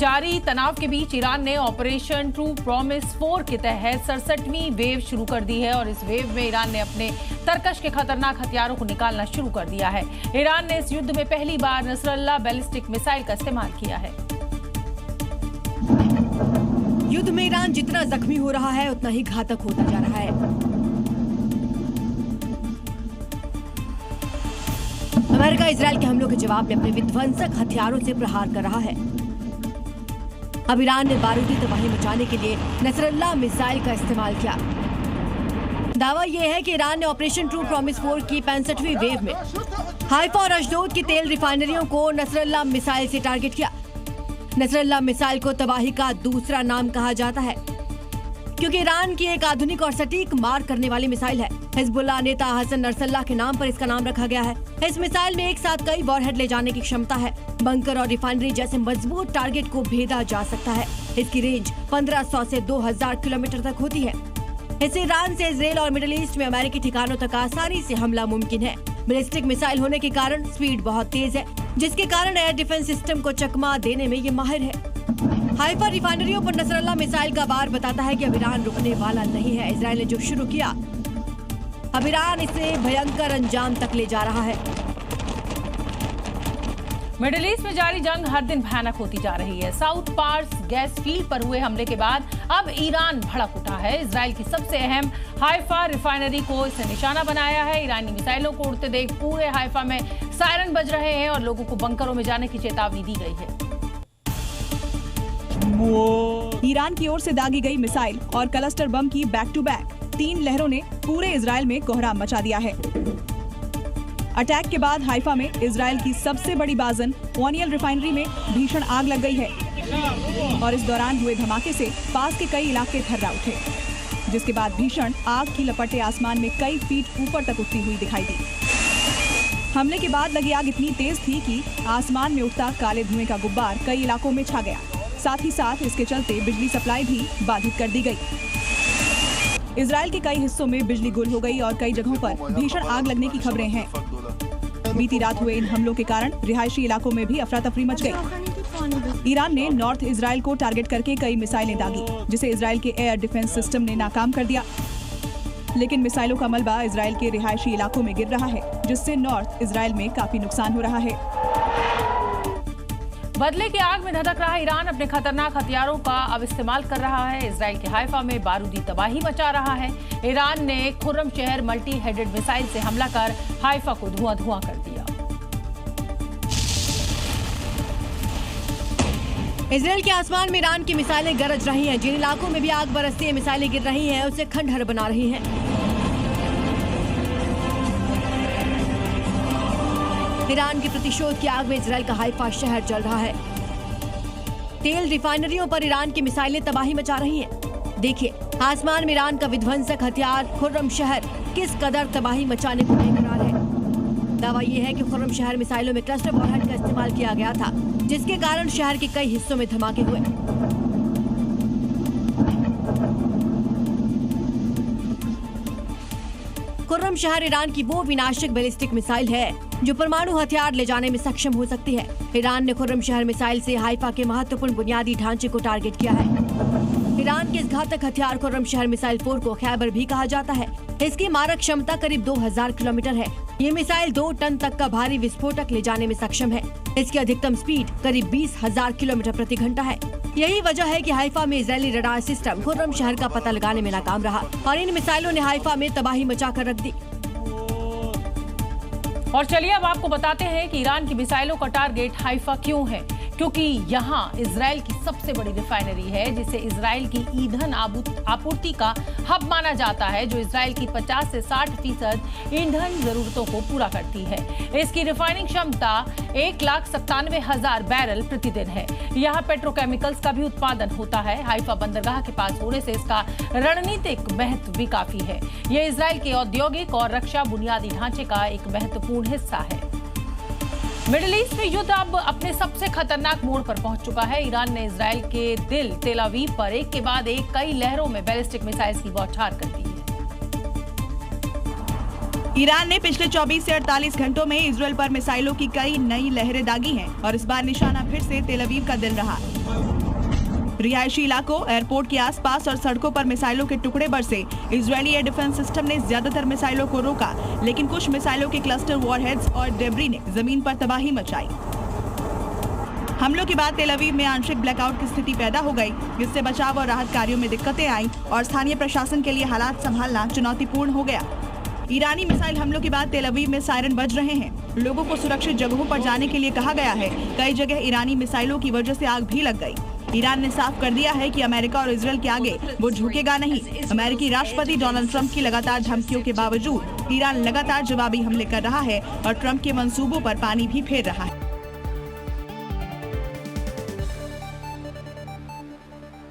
जारी तनाव के बीच ईरान ने ऑपरेशन ट्रू प्रॉमिस 4 के तहत 67वीं वेव शुरू कर दी है और इस वेव में ईरान ने अपने तरकश के खतरनाक हथियारों को निकालना शुरू कर दिया है। ईरान ने इस युद्ध में पहली बार नसरल्ला बैलिस्टिक मिसाइल का इस्तेमाल किया है। युद्ध में ईरान जितना जख्मी हो रहा है उतना ही घातक होता जा रहा है। अमेरिका इजरायल के हमलों के जवाब में अपने विध्वंसक हथियारों से प्रहार कर रहा है। अब ईरान ने बारूदी तबाही मचाने के लिए नसरल्ला मिसाइल का इस्तेमाल किया। दावा यह है कि ईरान ने ऑपरेशन ट्रू प्रॉमिस 4 की 65वीं वेव में हाइफा और अशदोद की तेल रिफाइनरियों को नसरल्ला मिसाइल से टारगेट किया। नसरल्ला मिसाइल को तबाही का दूसरा नाम कहा जाता है क्योंकि ईरान की एक आधुनिक और सटीक मार करने वाली मिसाइल है। हिजबुल्लाह नेता हसन नसरल्लाह के नाम पर इसका नाम रखा गया है। इस मिसाइल में एक साथ कई वॉरहेड ले जाने की क्षमता है। बंकर और रिफाइनरी जैसे मजबूत टारगेट को भेदा जा सकता है। इसकी रेंज 1500 से 2000 किलोमीटर तक होती है। इससे ईरान से इजराइल और मिडिल ईस्ट में अमेरिकी ठिकानों तक आसानी से हमला मुमकिन है। बैलिस्टिक मिसाइल होने के कारण स्पीड बहुत तेज है, जिसके कारण एयर डिफेंस सिस्टम को चकमा देने में ये माहिर है। हाइफा रिफाइनरियों पर नसरल्ला मिसाइल का वार बताता है कि अब ईरान रुकने वाला नहीं है। इजराइल ने जो शुरू किया, अब ईरान इसे भयंकर अंजाम तक ले जा रहा है। मिडिल ईस्ट में जारी जंग हर दिन भयानक होती जा रही है। साउथ पार्स गैस फील्ड पर हुए हमले के बाद अब ईरान भड़क उठा है। इजराइल की सबसे अहम हाइफा रिफाइनरी को इसने निशाना बनाया है। ईरानी मिसाइलों को उड़ते देख पूरे हाइफा में सायरन बज रहे हैं और लोगों को बंकरों में जाने की चेतावनी दी गई है। ईरान की ओर से दागी गई मिसाइल और क्लस्टर बम की बैक टू बैक 3 लहरों ने पूरे इजराइल में कोहराम मचा दिया है। अटैक के बाद हाइफा में इजराइल की सबसे बड़ी बाजन ओनियल रिफाइनरी में भीषण आग लग गई है और इस दौरान हुए धमाके से पास के कई इलाके थर्रा उठे, जिसके बाद भीषण आग की लपटें आसमान में कई फीट ऊपर तक उठती हुई दिखाई दी। हमले के बाद लगी आग इतनी तेज थी कि आसमान में उठता काले धुएं का गुब्बार कई इलाकों में छा गया। साथ ही साथ इसके चलते बिजली सप्लाई भी बाधित कर दी गई। इजराइल के कई हिस्सों में बिजली गुल हो गई और कई जगहों पर भीषण आग लगने की खबरें हैं। बीती रात हुए इन हमलों के कारण रिहायशी इलाकों में भी अफरा तफरी मच गई। ईरान ने नॉर्थ इजराइल को टारगेट करके कई मिसाइलें दागी, जिसे इजराइल के एयर डिफेंस सिस्टम ने नाकाम कर दिया। लेकिन मिसाइलों का मलबा इजराइल के रिहायशी इलाकों में गिर रहा है, जिससे नॉर्थ इजराइल में काफी नुकसान हो रहा है। बदले की आग में धधक रहा ईरान अपने खतरनाक हथियारों का अब इस्तेमाल कर रहा है। इजराइल के हाइफा में बारूदी तबाही मचा रहा है। ईरान ने खुर्रम शहर मल्टी हेडेड मिसाइल से हमला कर हाइफा को धुआं कर दिया। इजराइल के आसमान में ईरान की मिसाइलें गरज रही हैं। जिन इलाकों में भी आग बरसती है, मिसाइलें गिर रही हैं, उसे खंडहर बना रही हैं। ईरान की प्रतिशोध की आग में इजराइल का हाइफा शहर जल रहा है। तेल रिफाइनरियों पर ईरान की मिसाइलें तबाही मचा रही हैं। देखिए, आसमान में ईरान का विध्वंसक हथियार खुर्रम शहर किस कदर तबाही मचाने को बेकरार है। दावा यह है कि खुर्रम शहर मिसाइलों में क्लस्टर वॉरहेड का इस्तेमाल किया गया था, जिसके कारण शहर के कई हिस्सों में धमाके हुए। खुर्रम शहर ईरान की वो विनाशक बैलिस्टिक मिसाइल है जो परमाणु हथियार ले जाने में सक्षम हो सकती है। ईरान ने खुर्रम शहर मिसाइल से हाइफा के महत्वपूर्ण बुनियादी ढांचे को टारगेट किया है। ईरान के इस घातक हथियार खुर्रम शहर मिसाइल 4 को खैबर भी कहा जाता है। इसकी मारक क्षमता करीब 2000 किलोमीटर है। ये मिसाइल 2 टन तक का भारी विस्फोटक ले जाने में सक्षम है। इसकी अधिकतम स्पीड करीब 20,000 किलोमीटर प्रति घंटा है। यही वजह है कि हाइफा में इजरायली रडार सिस्टम खुर्रम शहर का पता लगाने में नाकाम रहा और इन मिसाइलों ने हाइफा में तबाही मचाकर रख दी। और चलिए अब आपको बताते हैं कि ईरान की मिसाइलों का टारगेट हाइफा क्यों है। क्योंकि यहाँ इजराइल की सबसे बड़ी रिफाइनरी है, जिसे इजराइल की ईंधन आपूर्ति का हब माना जाता है, जो इजराइल की 50 से 60% ईंधन जरूरतों को पूरा करती है। इसकी रिफाइनिंग क्षमता 1,97,000 बैरल प्रतिदिन है। यहाँ पेट्रोकेमिकल्स का भी उत्पादन होता है। हाइफा बंदरगाह के पास होने से इसका रणनीतिक महत्व भी काफी है। यह इजराइल के औद्योगिक और रक्षा बुनियादी ढांचे का एक महत्वपूर्ण हिस्सा है। मिडिल ईस्ट में युद्ध अब अपने सबसे खतरनाक मोड़ पर पहुंच चुका है। ईरान ने इजराइल के दिल तेल अवीव पर एक के बाद एक कई लहरों में बैलिस्टिक मिसाइल्स की बौछार कर दी है। ईरान ने पिछले 24 से 48 घंटों में इजरायल पर मिसाइलों की कई नई लहरें दागी हैं और इस बार निशाना फिर से तेल अवीव का दिल रहा। रिहायशी इलाकों, एयरपोर्ट के आसपास और सड़कों पर मिसाइलों के टुकड़े बरसे। इजरायली एयर डिफेंस सिस्टम ने ज्यादातर मिसाइलों को रोका, लेकिन कुछ मिसाइलों के क्लस्टर, वॉरहेड्स और डेब्री ने जमीन पर तबाही मचाई। हमलों के बाद तेल अवीव में आंशिक ब्लैकआउट की स्थिति पैदा हो गई, जिससे बचाव और राहत कार्यों में दिक्कतें आईं और स्थानीय प्रशासन के लिए हालात संभालना चुनौतीपूर्ण हो गया। ईरानी मिसाइल हमलों के बाद तेल अवीव में सायरन बज रहे हैं। लोगों को सुरक्षित जगहों पर जाने के लिए कहा गया है। कई जगह ईरानी मिसाइलों की वजह से आग भी लग गई। ईरान ने साफ कर दिया है कि अमेरिका और इजरायल के आगे वो झुकेगा नहीं। अमेरिकी राष्ट्रपति डोनाल्ड ट्रंप की लगातार धमकियों के बावजूद ईरान लगातार जवाबी हमले कर रहा है और ट्रंप के मंसूबों पर पानी भी फेर रहा है।